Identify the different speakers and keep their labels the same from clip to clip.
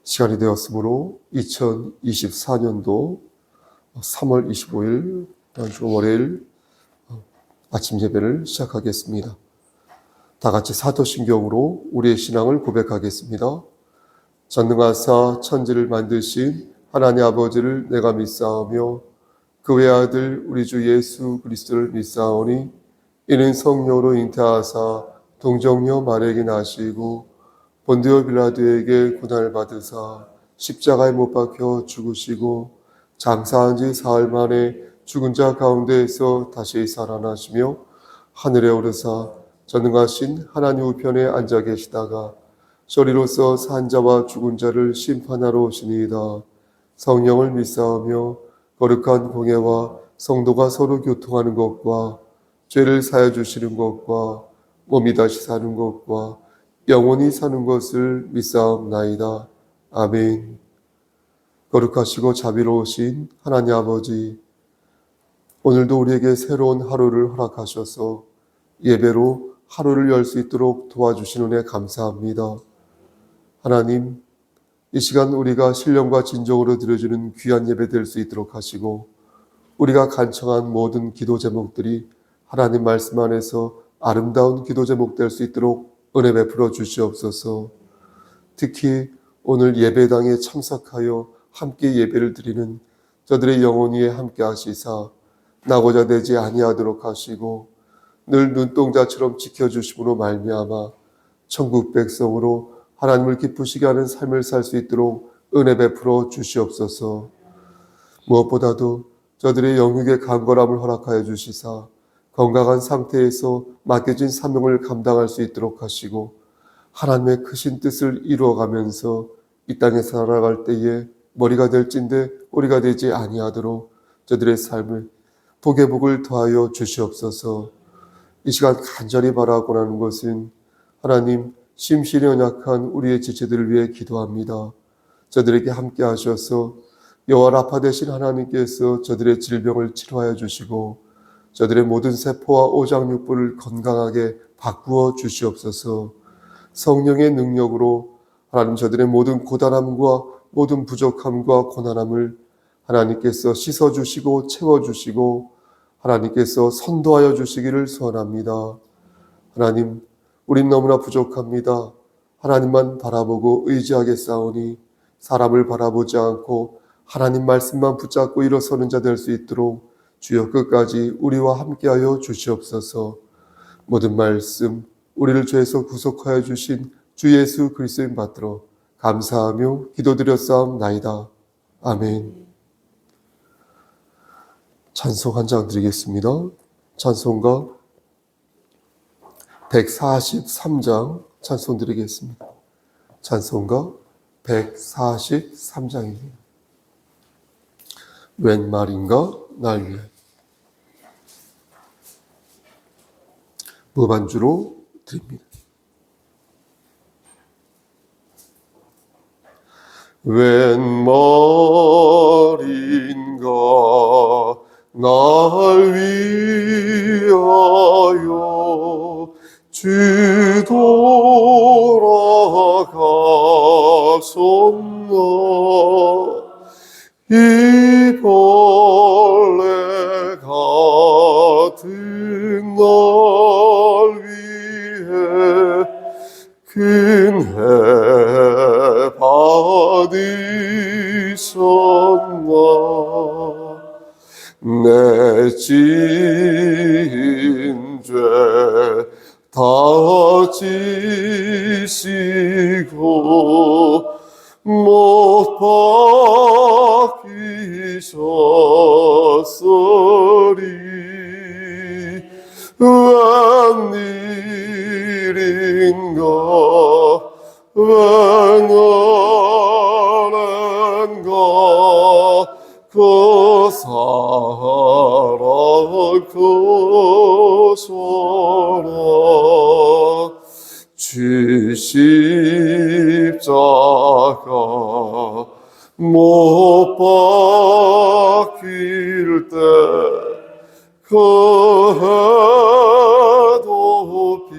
Speaker 1: 시간이 되었으므로 2024년도 3월 25일 주 월요일 아침 예배를 시작하겠습니다. 다 같이 사도신경으로 우리의 신앙을 고백하겠습니다. 전능하사 천지를 만드신 하나님 아버지를 내가 믿사오며 그 외아들 우리 주 예수 그리스도를 믿사오니 이는 성령으로 잉태하사 동정녀 마리아에게 나시고 본디오 빌라도에게 고난을 받으사 십자가에 못 박혀 죽으시고 장사한 지 사흘 만에 죽은 자 가운데에서 다시 살아나시며 하늘에 오르사 전능하신 하나님 우편에 앉아 계시다가 저리로서 산 자와 죽은 자를 심판하러 오시니이다. 성령을 믿사오며 거룩한 공예와 성도가 서로 교통하는 것과 죄를 사여 주시는 것과 몸이 다시 사는 것과 영원히 사는 것을 믿사옵나이다. 아멘. 거룩하시고 자비로우신 하나님 아버지, 오늘도 우리에게 새로운 하루를 허락하셔서 예배로 하루를 열 수 있도록 도와주신 은혜 감사합니다. 하나님, 이 시간 우리가 신령과 진정으로 드려주는 귀한 예배 될 수 있도록 하시고 우리가 간청한 모든 기도 제목들이 하나님 말씀 안에서 아름다운 기도 제목 될 수 있도록 은혜 베풀어 주시옵소서. 특히 오늘 예배당에 참석하여 함께 예배를 드리는 저들의 영혼 위에 함께 하시사 나고자 되지 아니하도록 하시고 늘 눈동자처럼 지켜주심으로 말미암아 천국 백성으로 하나님을 기쁘시게 하는 삶을 살 수 있도록 은혜 베풀어 주시옵소서. 무엇보다도 저들의 영육의 강건함을 허락하여 주시사 건강한 상태에서 맡겨진 사명을 감당할 수 있도록 하시고 하나님의 크신 뜻을 이루어가면서 이 땅에 살아갈 때에 머리가 될진데 꼬리가 되지 아니하도록 저들의 삶을 복의 복을 더하여 주시옵소서. 이 시간 간절히 바라고 하는 것은 하나님 심신이 연약한 우리의 지체들을 위해 기도합니다. 저들에게 함께 하셔서 여호와 라파 되신 하나님께서 저들의 질병을 치료하여 주시고 저들의 모든 세포와 오장육부를 건강하게 바꾸어 주시옵소서. 성령의 능력으로 하나님 저들의 모든 고단함과 모든 부족함과 고난함을 하나님께서 씻어주시고 채워주시고 하나님께서 선도하여 주시기를 소원합니다. 하나님, 우린 너무나 부족합니다. 하나님만 바라보고 의지하겠사오니 사람을 바라보지 않고 하나님 말씀만 붙잡고 일어서는 자 될 수 있도록 주여 끝까지 우리와 함께하여 주시옵소서. 모든 말씀 우리를 죄에서 구속하여 주신 주 예수 그리스도인 받들어 감사하며 기도드렸사옵나이다. 아멘. 찬송 한 장 드리겠습니다. 찬송가 143장 찬송 드리겠습니다. 찬송가 143장입니다. 웬 말인가 날 위해. 무반주로 드립니다. 웬 말인가 날 위하여 주 돌아가셨나. 이 벌레 같은 날 위해 큰 해 받으셨나. 내 지은 죄 다 지시고 못 박히셨으리. 웬일인가 웬어른가 그 사랑 그 사랑 주 십자가 못 박힐 때 그 해도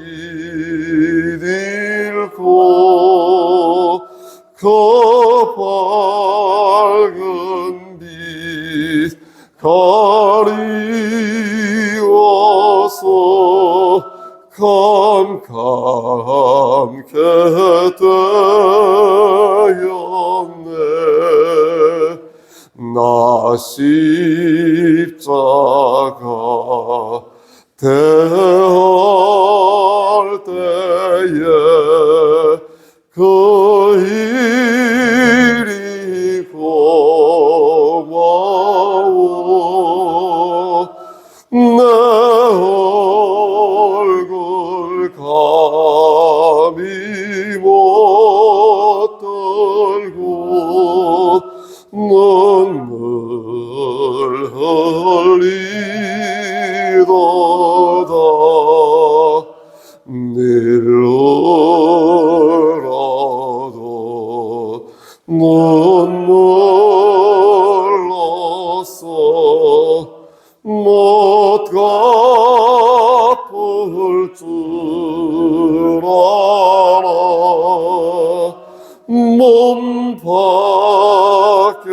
Speaker 1: 비딜고 그 밝은 빛 가리워서 캄캄케 되었네. 나 십자가 대할 때에 그 일이 고마워. 내 얼굴 감히 못 들고 눈물 흘리도다. 늘어라도 눈물로써 못 갚을 줄 알아. 몸 밖에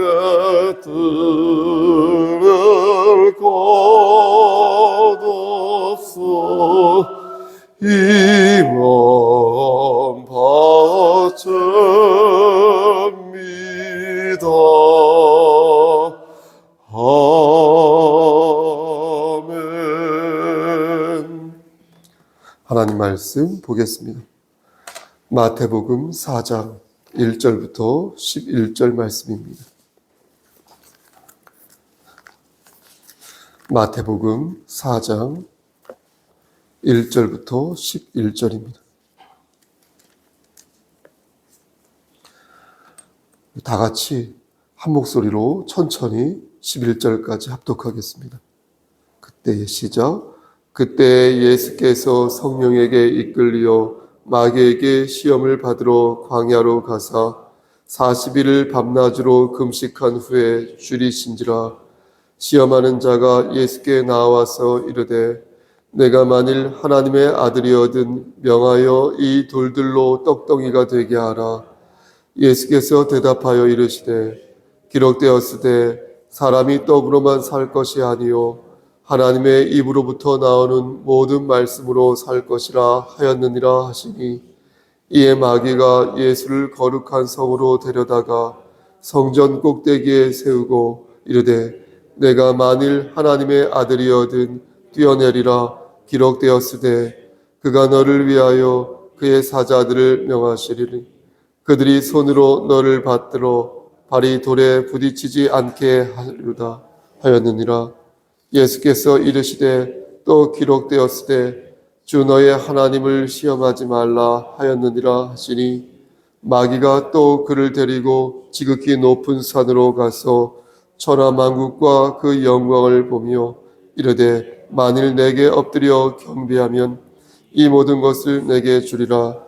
Speaker 1: 들을 것 없어. 이 마음 바칩니다. 아멘. 하나님 말씀 보겠습니다. 마태복음 4장 1절부터 11절 말씀입니다. 마태복음 4장 1절부터 11절입니다. 다 같이 한 목소리로 천천히 11절까지 합독하겠습니다. 그때의 시작. 그때 예수께서 성령에게 이끌려 마귀에게 시험을 받으러 광야로 가사 40일을 밤낮으로 금식한 후에 줄이신지라. 시험하는 자가 예수께 나와서 이르되 내가 만일 하나님의 아들이거든 명하여 이 돌들로 떡덩이가 되게 하라. 예수께서 대답하여 이르시되 기록되었으되 사람이 떡으로만 살 것이 아니요 하나님의 입으로부터 나오는 모든 말씀으로 살 것이라 하였느니라 하시니, 이에 마귀가 예수를 거룩한 성으로 데려다가 성전 꼭대기에 세우고 이르되 내가 만일 하나님의 아들이거든 뛰어내리라. 기록되었으되 그가 너를 위하여 그의 사자들을 명하시리니 그들이 손으로 너를 받들어 발이 돌에 부딪히지 않게 하리로다 하였느니라. 예수께서 이르시되 또 기록되었으되 주 너의 하나님을 시험하지 말라 하였느니라 하시니, 마귀가 또 그를 데리고 지극히 높은 산으로 가서 천하만국과 그 영광을 보며 이르되 만일 내게 엎드려 경배하면 이 모든 것을 내게 주리라.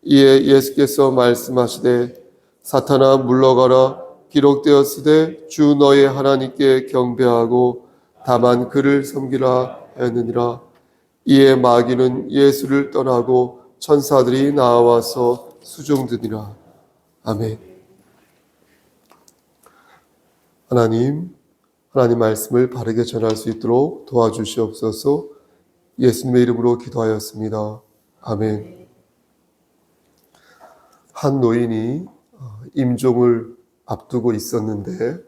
Speaker 1: 이에 예수께서 말씀하시되 사탄아 물러가라. 기록되었으되 주 너의 하나님께 경배하고 다만 그를 섬기라 하였느니라. 이에 마귀는 예수를 떠나고 천사들이 나와서 수종드니라. 아멘. 하나님 말씀을 바르게 전할 수 있도록 도와주시옵소서. 예수님의 이름으로 기도하였습니다. 아멘. 한 노인이 임종을 앞두고 있었는데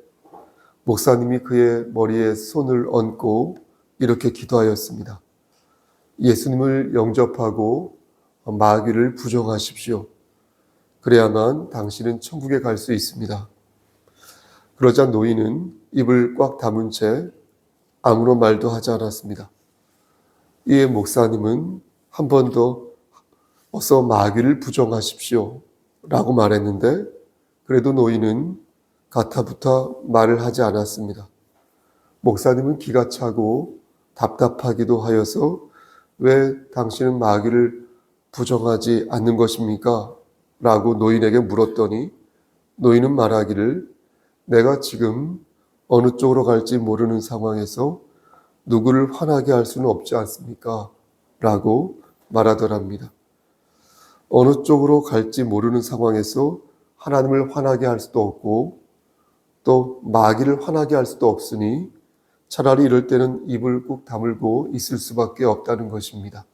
Speaker 1: 목사님이 그의 머리에 손을 얹고 이렇게 기도하였습니다. 예수님을 영접하고 마귀를 부정하십시오. 그래야만 당신은 천국에 갈 수 있습니다. 그러자 노인은 입을 꽉 다문 채 아무런 말도 하지 않았습니다. 이에 목사님은 한 번 더 어서 마귀를 부정하십시오 라고 말했는데, 그래도 노인은 가타부타 말을 하지 않았습니다. 목사님은 기가 차고 답답하기도 하여서 왜 당신은 마귀를 부정하지 않는 것입니까? 라고 노인에게 물었더니 노인은 말하기를 내가 지금 어느 쪽으로 갈지 모르는 상황에서 누구를 화나게 할 수는 없지 않습니까? 라고 말하더랍니다. 어느 쪽으로 갈지 모르는 상황에서 하나님을 화나게 할 수도 없고 또 마귀를 화나게 할 수도 없으니 차라리 이럴 때는 입을 꾹 다물고 있을 수밖에 없다는 것입니다.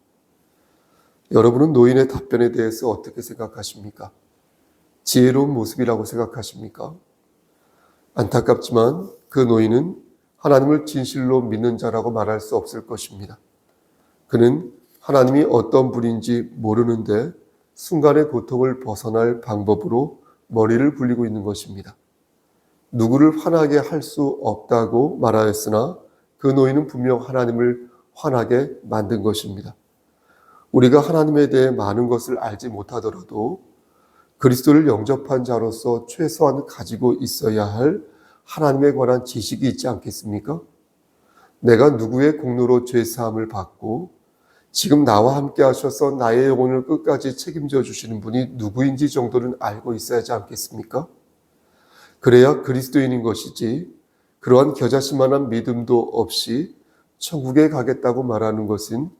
Speaker 1: 여러분은 노인의 답변에 대해서 어떻게 생각하십니까? 지혜로운 모습이라고 생각하십니까? 안타깝지만 그 노인은 하나님을 진실로 믿는 자라고 말할 수 없을 것입니다. 그는 하나님이 어떤 분인지 모르는데 순간의 고통을 벗어날 방법으로 머리를 굴리고 있는 것입니다. 누구를 화나게 할 수 없다고 말하였으나 그 노인은 분명 하나님을 화나게 만든 것입니다. 우리가 하나님에 대해 많은 것을 알지 못하더라도 그리스도를 영접한 자로서 최소한 가지고 있어야 할 하나님에 관한 지식이 있지 않겠습니까? 내가 누구의 공로로 죄사함을 받고 지금 나와 함께 하셔서 나의 영혼을 끝까지 책임져 주시는 분이 누구인지 정도는 알고 있어야 하지 않겠습니까? 그래야 그리스도인인 것이지 그러한 겨자씨만한 믿음도 없이 천국에 가겠다고 말하는 것은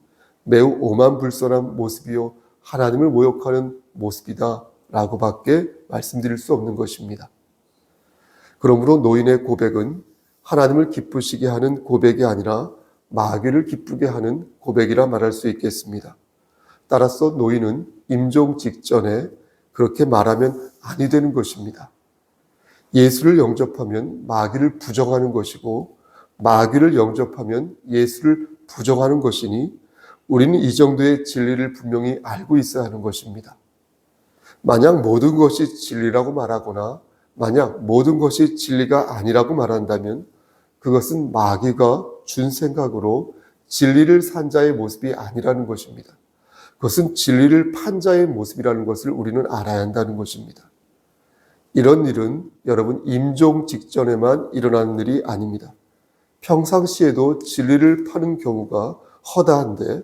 Speaker 1: 매우 오만불선한 모습이요 하나님을 모욕하는 모습이다 라고밖에 말씀드릴 수 없는 것입니다. 그러므로 노인의 고백은 하나님을 기쁘시게 하는 고백이 아니라 마귀를 기쁘게 하는 고백이라 말할 수 있겠습니다. 따라서 노인은 임종 직전에 그렇게 말하면 아니 되는 것입니다. 예수를 영접하면 마귀를 부정하는 것이고 마귀를 영접하면 예수를 부정하는 것이니 우리는 이 정도의 진리를 분명히 알고 있어야 하는 것입니다. 만약 모든 것이 진리라고 말하거나 만약 모든 것이 진리가 아니라고 말한다면 그것은 마귀가 준 생각으로 진리를 산 자의 모습이 아니라는 것입니다. 그것은 진리를 판 자의 모습이라는 것을 우리는 알아야 한다는 것입니다. 이런 일은 여러분 임종 직전에만 일어나는 일이 아닙니다. 평상시에도 진리를 파는 경우가 허다한데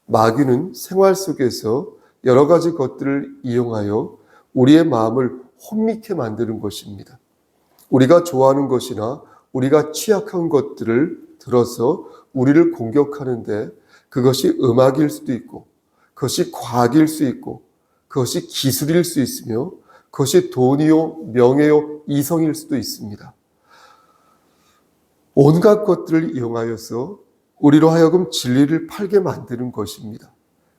Speaker 1: 마귀는 생활 속에서 여러 가지 것들을 이용하여 우리의 마음을 혼미케 만드는 것입니다. 우리가 좋아하는 것이나 우리가 취약한 것들을 들어서 우리를 공격하는데 그것이 음악일 수도 있고 그것이 과학일 수 있고 그것이 기술일 수 있으며 그것이 돈이요, 명예요, 이성일 수도 있습니다. 온갖 것들을 이용하여서 우리로 하여금 진리를 팔게 만드는 것입니다.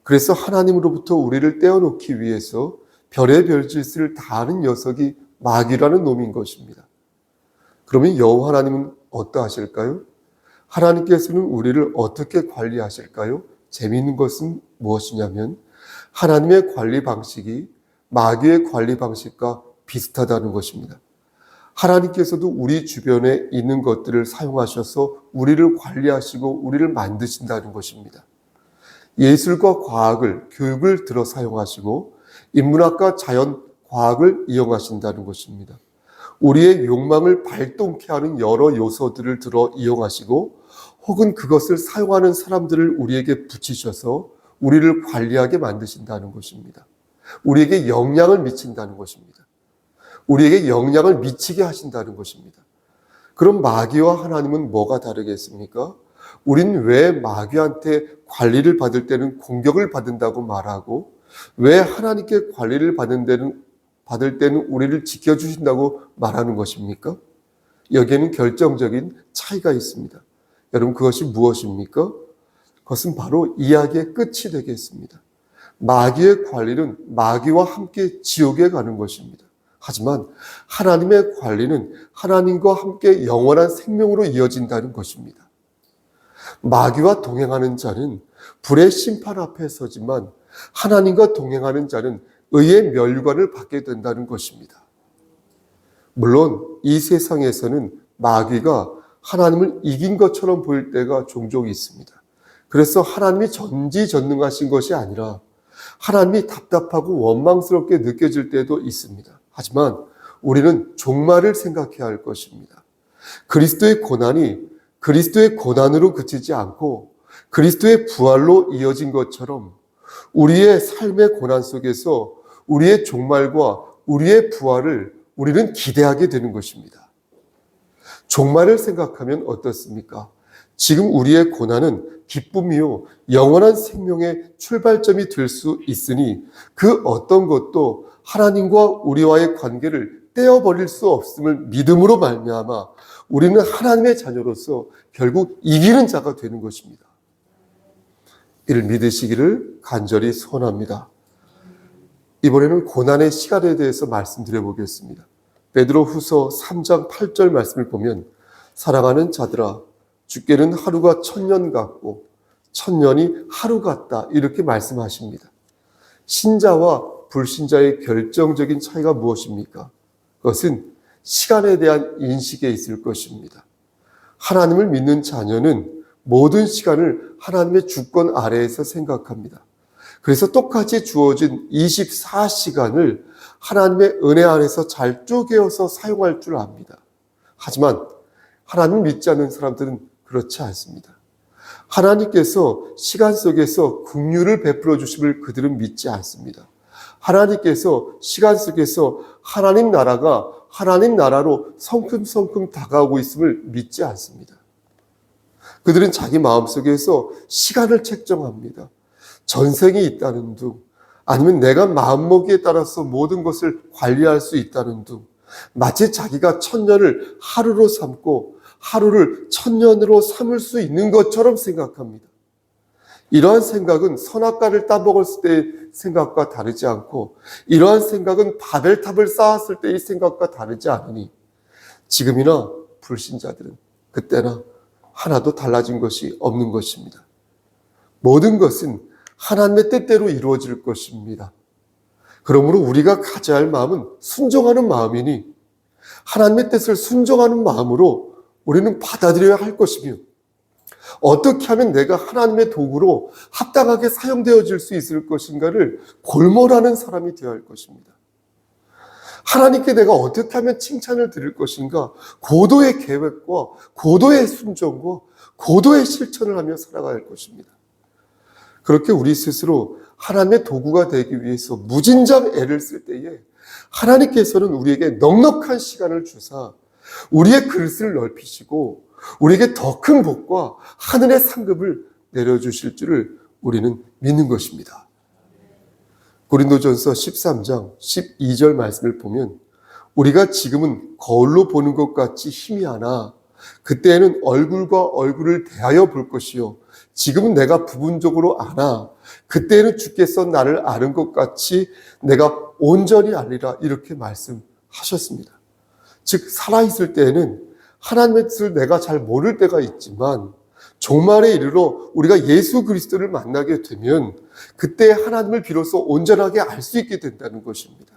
Speaker 1: 그래서 하나님으로부터 우리를 떼어놓기 위해서 별의 별짓을 다 하는 녀석이 마귀라는 놈인 것입니다. 그러면 여호와 하나님은 어떠하실까요? 하나님께서는 우리를 어떻게 관리하실까요? 재미있는 것은 무엇이냐면 하나님의 관리 방식이 마귀의 관리 방식과 비슷하다는 것입니다. 하나님께서도 우리 주변에 있는 것들을 사용하셔서 우리를 관리하시고 우리를 만드신다는 것입니다. 예술과 과학을, 교육을 들어 사용하시고 인문학과 자연, 과학을 이용하신다는 것입니다. 우리의 욕망을 발동케 하는 여러 요소들을 들어 이용하시고 혹은 그것을 사용하는 사람들을 우리에게 붙이셔서 우리를 관리하게 만드신다는 것입니다. 우리에게 영향을 미친다는 것입니다. 우리에게 영향을 미치게 하신다는 것입니다. 그럼 마귀와 하나님은 뭐가 다르겠습니까? 우린 왜 마귀한테 관리를 받을 때는 공격을 받는다고 말하고 왜 하나님께 관리를 받을 때는 우리를 지켜주신다고 말하는 것입니까? 여기에는 결정적인 차이가 있습니다. 여러분 그것이 무엇입니까? 그것은 바로 이야기의 끝이 되겠습니다. 마귀의 관리는 마귀와 함께 지옥에 가는 것입니다. 하지만 하나님의 관리는 하나님과 함께 영원한 생명으로 이어진다는 것입니다. 마귀와 동행하는 자는 불의 심판 앞에 서지만 하나님과 동행하는 자는 의의 멸관을 받게 된다는 것입니다. 물론 이 세상에서는 마귀가 하나님을 이긴 것처럼 보일 때가 종종 있습니다. 그래서 하나님이 전지전능하신 것이 아니라 하나님이 답답하고 원망스럽게 느껴질 때도 있습니다. 하지만 우리는 종말을 생각해야 할 것입니다. 그리스도의 고난이 그리스도의 고난으로 그치지 않고 그리스도의 부활로 이어진 것처럼 우리의 삶의 고난 속에서 우리의 종말과 우리의 부활을 우리는 기대하게 되는 것입니다. 종말을 생각하면 어떻습니까? 지금 우리의 고난은 기쁨이요 영원한 생명의 출발점이 될 수 있으니 그 어떤 것도 하나님과 우리와의 관계를 떼어버릴 수 없음을 믿음으로 말미암아 우리는 하나님의 자녀로서 결국 이기는 자가 되는 것입니다. 이를 믿으시기를 간절히 소원합니다. 이번에는 고난의 시간에 대해서 말씀드려 보겠습니다. 베드로후서 3장 8절 말씀을 보면 사랑하는 자들아 주께는 하루가 1000년 같고 1000년이 하루 같다 이렇게 말씀하십니다. 신자와 불신자의 결정적인 차이가 무엇입니까? 그것은 시간에 대한 인식에 있을 것입니다. 하나님을 믿는 자녀는 모든 시간을 하나님의 주권 아래에서 생각합니다. 그래서 똑같이 주어진 24시간을 하나님의 은혜 안에서 잘 쪼개어서 사용할 줄 압니다. 하지만 하나님을 믿지 않는 사람들은 그렇지 않습니다. 하나님께서 시간 속에서 긍휼을 베풀어 주심을 그들은 믿지 않습니다. 하나님께서 시간 속에서 하나님 나라가 하나님 나라로 성큼성큼 다가오고 있음을 믿지 않습니다. 그들은 자기 마음속에서 시간을 책정합니다. 전생이 있다는 둥, 아니면 내가 마음먹기에 따라서 모든 것을 관리할 수 있다는 둥, 마치 자기가 1000년을 하루로 삼고 하루를 1000년으로 삼을 수 있는 것처럼 생각합니다. 이러한 생각은 선악과를 따먹었을 때의 생각과 다르지 않고 이러한 생각은 바벨탑을 쌓았을 때의 생각과 다르지 않으니 지금이나 불신자들은 그때나 하나도 달라진 것이 없는 것입니다. 모든 것은 하나님의 뜻대로 이루어질 것입니다. 그러므로 우리가 가져야 할 마음은 순종하는 마음이니 하나님의 뜻을 순종하는 마음으로 우리는 받아들여야 할 것이며 어떻게 하면 내가 하나님의 도구로 합당하게 사용되어질 수 있을 것인가를 골몰하는 사람이 되어야 할 것입니다. 하나님께 내가 어떻게 하면 칭찬을 드릴 것인가 고도의 계획과 고도의 순종과 고도의 실천을 하며 살아가야 할 것입니다. 그렇게 우리 스스로 하나님의 도구가 되기 위해서 무진장 애를 쓸 때에 하나님께서는 우리에게 넉넉한 시간을 주사 우리의 그릇을 넓히시고 우리에게 더 큰 복과 하늘의 상급을 내려주실 줄을 우리는 믿는 것입니다. 고린도전서 13장 12절 말씀을 보면 우리가 지금은 거울로 보는 것 같이 희미하나 그때에는 얼굴과 얼굴을 대하여 볼 것이요 지금은 내가 부분적으로 아나 그때에는 주께서 나를 아는 것 같이 내가 온전히 알리라 이렇게 말씀하셨습니다. 즉 살아있을 때에는 하나님의 뜻을 내가 잘 모를 때가 있지만 종말에 이르러 우리가 예수 그리스도를 만나게 되면 그때 하나님을 비로소 온전하게 알 수 있게 된다는 것입니다.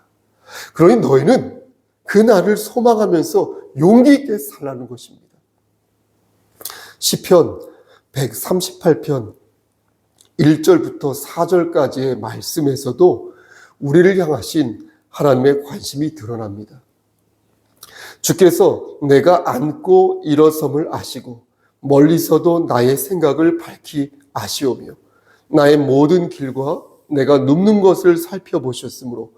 Speaker 1: 그러니 너희는 그 날을 소망하면서 용기 있게 살라는 것입니다. 시편 138편 1절부터 4절까지의 말씀에서도 우리를 향하신 하나님의 관심이 드러납니다. 주께서 내가 앉고 일어섬을 아시고 멀리서도 나의 생각을 밝히 아시오며 나의 모든 길과 내가 눕는 것을 살펴보셨으므로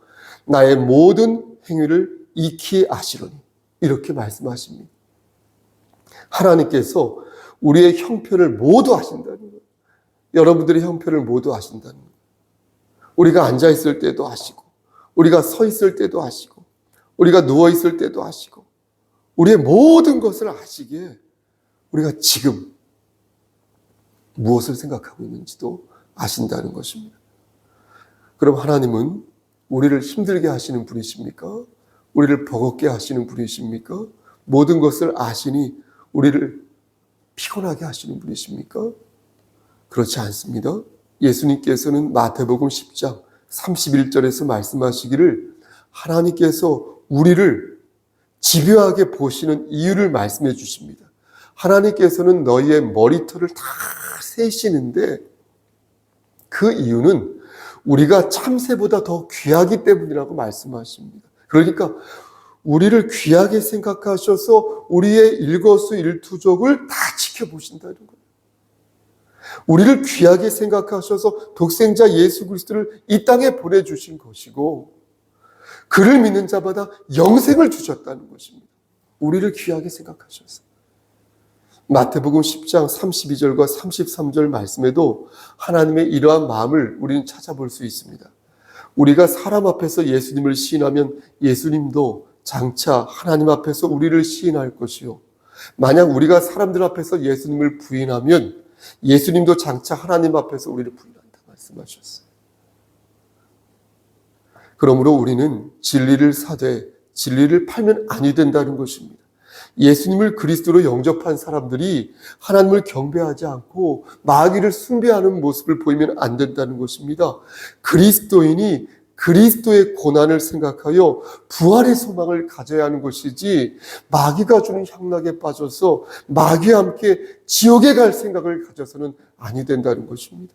Speaker 1: 나의 모든 행위를 익히 아시려니 이렇게 말씀하십니다. 하나님께서 우리의 형편을 모두 아신다는 거예요. 여러분들의 형편을 모두 아신다는 거예요. 우리가 앉아있을 때도 아시고 우리가 서 있을 때도 아시고 우리가 누워있을 때도 아시고 우리의 모든 것을 아시기에 우리가 지금 무엇을 생각하고 있는지도 아신다는 것입니다. 그럼 하나님은 우리를 힘들게 하시는 분이십니까? 우리를 버겁게 하시는 분이십니까? 모든 것을 아시니 우리를 피곤하게 하시는 분이십니까? 그렇지 않습니다. 예수님께서는 마태복음 10장 31절에서 말씀하시기를 하나님께서 우리를 집요하게 보시는 이유를 말씀해 주십니다. 하나님께서는 너희의 머리털을 다 세시는데 그 이유는 우리가 참새보다 더 귀하기 때문이라고 말씀하십니다. 그러니까 우리를 귀하게 생각하셔서 우리의 일거수일투족을 다 지켜보신다는 거예요. 우리를 귀하게 생각하셔서 독생자 예수 그리스도를 이 땅에 보내주신 것이고 그를 믿는 자마다 영생을 주셨다는 것입니다. 우리를 귀하게 생각하셔서. 마태복음 10장 32절과 33절 말씀에도 하나님의 이러한 마음을 우리는 찾아볼 수 있습니다. 우리가 사람 앞에서 예수님을 시인하면 예수님도 장차 하나님 앞에서 우리를 시인할 것이요. 만약 우리가 사람들 앞에서 예수님을 부인하면 예수님도 장차 하나님 앞에서 우리를 부인한다 말씀하셨어요. 그러므로 우리는 진리를 사되 진리를 팔면 아니 된다는 것입니다. 예수님을 그리스도로 영접한 사람들이 하나님을 경배하지 않고 마귀를 숭배하는 모습을 보이면 안 된다는 것입니다. 그리스도인이 그리스도의 고난을 생각하여 부활의 소망을 가져야 하는 것이지 마귀가 주는 향락에 빠져서 마귀와 함께 지옥에 갈 생각을 가져서는 아니 된다는 것입니다.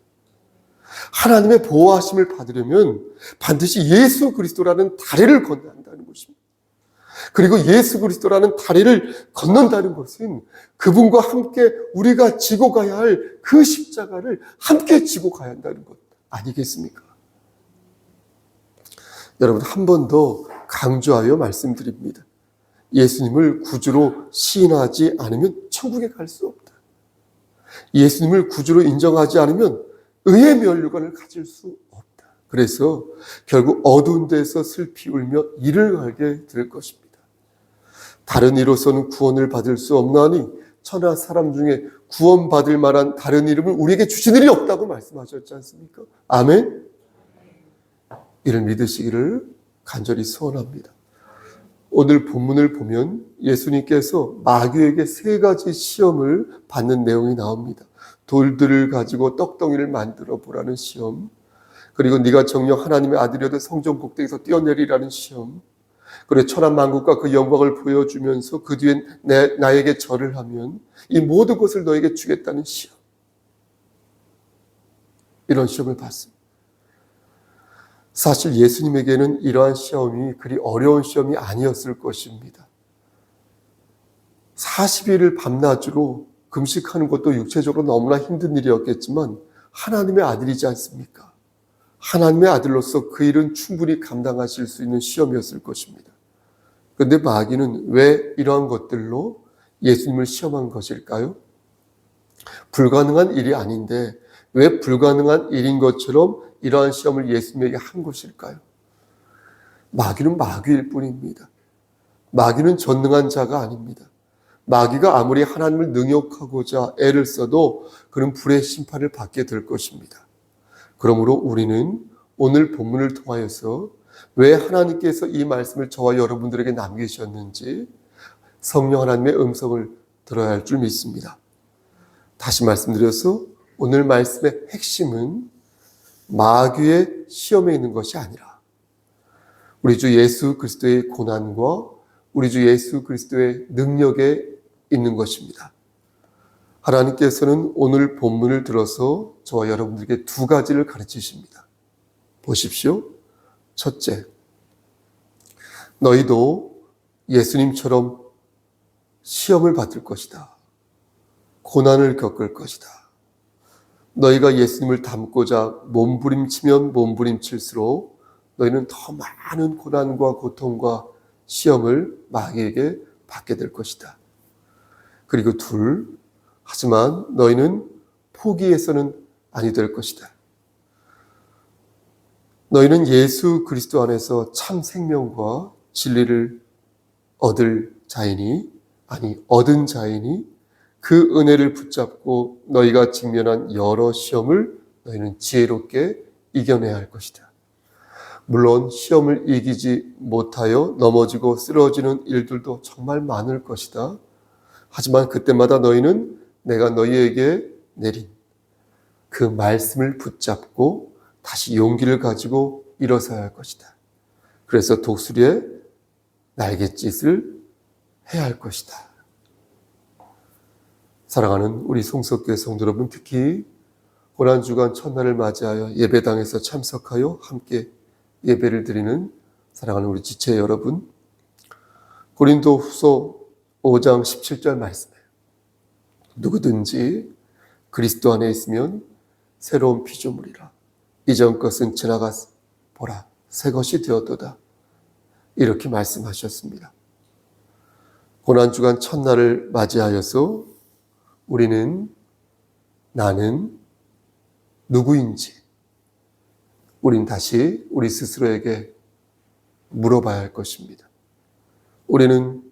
Speaker 1: 하나님의 보호하심을 받으려면 반드시 예수 그리스도라는 다리를 건너야 한다는 것입니다. 그리고 예수 그리스도라는 다리를 건넌다는 것은 그분과 함께 우리가 지고 가야 할 그 십자가를 함께 지고 가야 한다는 것 아니겠습니까? 여러분, 한 번 더 강조하여 말씀드립니다. 예수님을 구주로 시인하지 않으면 천국에 갈 수 없다. 예수님을 구주로 인정하지 않으면 의의 면류관을 가질 수 없다. 그래서 결국 어두운 데서 슬피 울며 이를 갈게 될 것입니다. 다른 이로서는 구원을 받을 수 없나니 천하 사람 중에 구원받을 만한 다른 이름을 우리에게 주신 일이 없다고 말씀하셨지 않습니까? 아멘? 이를 믿으시기를 간절히 소원합니다. 오늘 본문을 보면 예수님께서 마귀에게 3가지 시험을 받는 내용이 나옵니다. 돌들을 가지고 떡덩이를 만들어 보라는 시험, 그리고 네가 정녕 하나님의 아들이어도 성전 꼭대기에서 뛰어내리라는 시험, 그리고 천하만국과 그 영광을 보여주면서 그 뒤엔 나에게 절을 하면 이 모든 것을 너에게 주겠다는 시험, 이런 시험을 받습니다. 사실 예수님에게는 이러한 시험이 그리 어려운 시험이 아니었을 것입니다. 40일을 밤낮으로 금식하는 것도 육체적으로 너무나 힘든 일이었겠지만 하나님의 아들이지 않습니까? 하나님의 아들로서 그 일은 충분히 감당하실 수 있는 시험이었을 것입니다. 그런데 마귀는 왜 이러한 것들로 예수님을 시험한 것일까요? 불가능한 일이 아닌데 왜 불가능한 일인 것처럼 이러한 시험을 예수님에게 한 것일까요? 마귀는 마귀일 뿐입니다. 마귀는 전능한 자가 아닙니다. 마귀가 아무리 하나님을 능욕하고자 애를 써도 그는 불의 심판을 받게 될 것입니다. 그러므로 우리는 오늘 본문을 통하여서 왜 하나님께서 이 말씀을 저와 여러분들에게 남기셨는지 성령 하나님의 음성을 들어야 할 줄 믿습니다. 다시 말씀드려서 오늘 말씀의 핵심은 마귀의 시험에 있는 것이 아니라 우리 주 예수 그리스도의 고난과 우리 주 예수 그리스도의 능력에 있는 것입니다. 하나님께서는 오늘 본문을 들어서 저와 여러분들에게 2가지를 가르치십니다. 보십시오. 첫째, 너희도 예수님처럼 시험을 받을 것이다. 고난을 겪을 것이다. 너희가 예수님을 닮고자 몸부림치면 몸부림칠수록 너희는 더 많은 고난과 고통과 시험을 마귀에게 받게 될 것이다. 그리고 2, 하지만 너희는 포기해서는 아니 될 것이다. 너희는 예수 그리스도 안에서 참 생명과 진리를 얻은 자이니 그 은혜를 붙잡고 너희가 직면한 여러 시험을 너희는 지혜롭게 이겨내야 할 것이다. 물론 시험을 이기지 못하여 넘어지고 쓰러지는 일들도 정말 많을 것이다. 하지만 그때마다 너희는 내가 너희에게 내린 그 말씀을 붙잡고 다시 용기를 가지고 일어서야 할 것이다. 그래서 독수리의 날갯짓을 해야 할 것이다. 사랑하는 우리 송석교회 성도 여러분, 특히 고난주간 첫날을 맞이하여 예배당에서 참석하여 함께 예배를 드리는 사랑하는 우리 지체 여러분, 고린도후서 5장 17절 말씀이에요. 누구든지 그리스도 안에 있으면 새로운 피조물이라. 이전 것은 지나가 보라. 새 것이 되었도다. 이렇게 말씀하셨습니다. 고난주간 첫날을 맞이하여서 우리는 나는 누구인지, 우린 다시 우리 스스로에게 물어봐야 할 것입니다. 우리는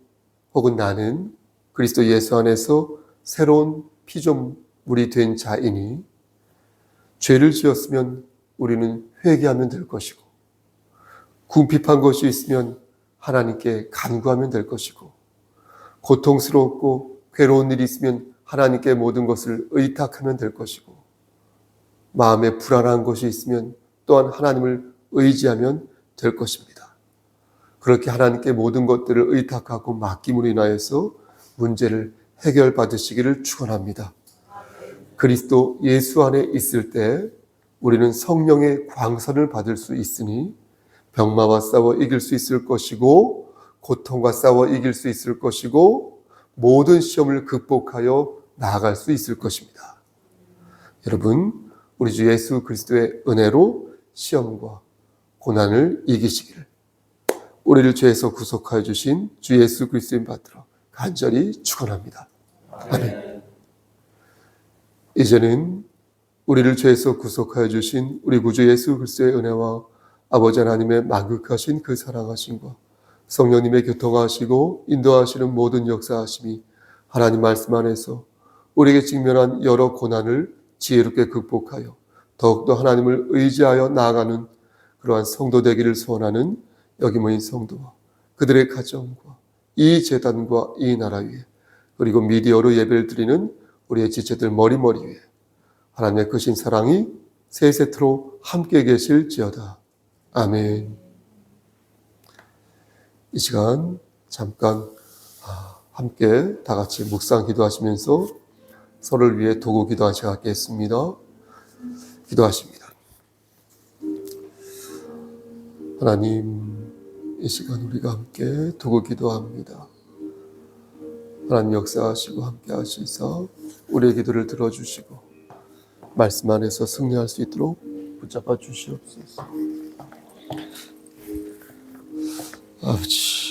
Speaker 1: 혹은 나는 그리스도 예수 안에서 새로운 피조물이 된 자이니 죄를 지었으면 우리는 회개하면 될 것이고 궁핍한 것이 있으면 하나님께 간구하면 될 것이고 고통스럽고 괴로운 일이 있으면 하나님께 모든 것을 의탁하면 될 것이고 마음에 불안한 것이 있으면 또한 하나님을 의지하면 될 것입니다. 그렇게 하나님께 모든 것들을 의탁하고 맡김으로 인하여서 문제를 해결받으시기를 축원합니다. 그리스도 예수 안에 있을 때 우리는 성령의 광선을 받을 수 있으니 병마와 싸워 이길 수 있을 것이고 고통과 싸워 이길 수 있을 것이고 모든 시험을 극복하여 나아갈 수 있을 것입니다. 여러분, 우리 주 예수 그리스도의 은혜로 시험과 고난을 이기시기를 우리를 죄에서 구속하여 주신 주 예수 그리스도인 받들어 간절히 축원합니다. 아멘. 이제는 우리를 죄에서 구속하여 주신 우리 구주 예수 그리스도의 은혜와 아버지 하나님의 만극하신 그 사랑하심과 성령님의 교통하시고 인도하시는 모든 역사하심이 하나님 말씀 안에서 우리에게 직면한 여러 고난을 지혜롭게 극복하여 더욱더 하나님을 의지하여 나아가는 그러한 성도 되기를 소원하는 여기 모인 성도와 그들의 가정과 이 재단과 이 나라 위에 그리고 미디어로 예배를 드리는 우리의 지체들 머리머리 위에 하나님의 크신 사랑이 세세토록 함께 계실지어다. 아멘. 이 시간 잠깐 함께 다 같이 묵상 기도하시면서 서로를 위해 도구 기도한 시간 갖겠습니다. 기도하십니다. 하나님, 이 시간 우리가 함께 도구 기도합니다. 하나님 역사하시고 함께 하시사 우리의 기도를 들어주시고 말씀 안에서 승리할 수 있도록 붙잡아 주시옵소서. 아버지,